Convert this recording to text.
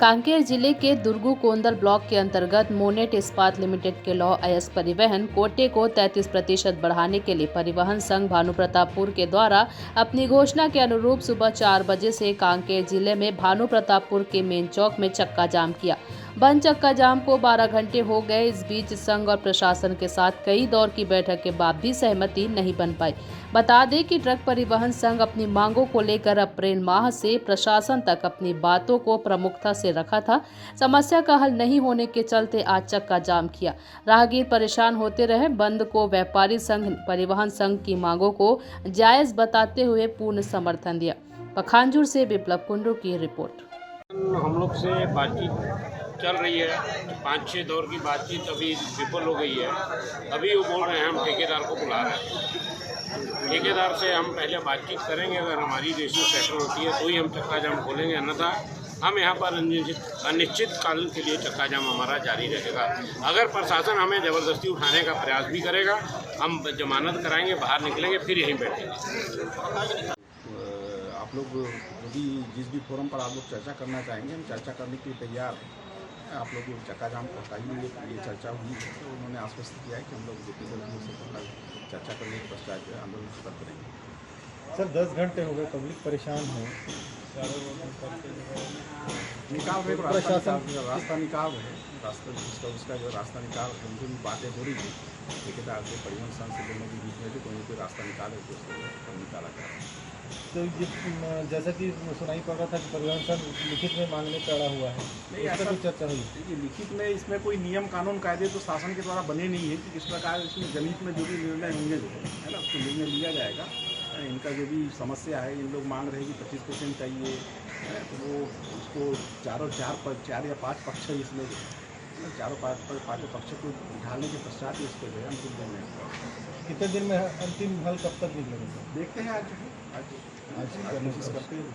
कांकेर जिले के दुर्गुकोंदल ब्लॉक के अंतर्गत मोनेट इस्पात लिमिटेड के लौह अयस्क परिवहन कोटे को 33% बढ़ाने के लिए परिवहन संघ भानुप्रतापपुर के द्वारा अपनी घोषणा के अनुरूप सुबह 4 बजे से कांकेर जिले में भानुप्रतापपुर के मेन चौक में चक्का जाम किया। बंद चक्का जाम को 12 घंटे हो गए। इस बीच संघ और प्रशासन के साथ कई दौर की बैठक के बाद भी सहमति नहीं बन पाई। बता दें कि ट्रक परिवहन संघ अपनी मांगों को लेकर अप्रैल माह से प्रशासन तक अपनी बातों को प्रमुखता से रखा था। समस्या का हल नहीं होने के चलते आज चक्का जाम किया। राहगीर परेशान होते रहे। बंद को व्यापारी संघ परिवहन संघ की मांगों को जायज बताते हुए पूर्ण समर्थन दिया। पखांजूर से विप्लव कुंडू की रिपोर्ट। हम लोग से बातचीत चल रही है, 5-6 दौर की बातचीत अभी विफल हो गई है। अभी वो बोल रहे हैं हम ठेकेदार को बुला रहे हैं। ठेकेदार से हम पहले बातचीत करेंगे, अगर हमारी रेशियो सेटल होती है तो ही हम चक्का जाम खोलेंगे, अन्यथा हम यहाँ पर अनिश्चित काल के लिए चक्का जाम हमारा जारी रहेगा। अगर प्रशासन हमें ज़बरदस्ती उठाने का प्रयास भी करेगा, हम जमानत कराएंगे, बाहर निकलेंगे, फिर यहीं बैठेंगे। आप लोग यदि जिस भी फोरम पर आप लोग चर्चा करना चाहेंगे, हम चर्चा करने के लिए तैयार हैं। आप लोग चक्का जाम को हटाइए, ये चर्चा हुई है तो उन्होंने आश्वस्त किया है कि हम लोग जितनी जल्दी से चर्चा करने के पश्चात आंदोलन शुरू करेंगे। सर 10 घंटे हो गए, पब्लिक परेशान है, निकाल रहे प्रशासन रास्ता निकाल रहे रास्ता उसका जो रास्ता निकाल उनसे भी बातें हो रही थी ठेकेदार से परिवहन संघ से दोनों के बीच में भी कोई रास्ता निकाले तो उसको निकाला जा रहा है। तो ये जैसा कि सुनाई पड़ रहा था कि परिवहन संघ लिखित में मांगने पे अड़ा हुआ है, नहीं ऐसा चर्चा हुई। ये लिखित में इसमें कोई नियम कानून कायदे तो शासन के द्वारा बने नहीं है कि किस प्रकार इसमें जनहित में जो भी निर्णय होंगे है ना उसको निर्णय लिया जाएगा। इनका जो भी समस्या है, इन लोग मांग रहे हैं कि 25% चाहिए, तो वो उसको चार या पाँच पक्ष है इसमें, चारों पाँचों पक्ष को ढालने के पश्चात ही इसको जो है अंतिम निर्णय। कितने दिन में अंतिम हल कब तक निकलेगा? देखते हैं आज कोशिश करते हैं।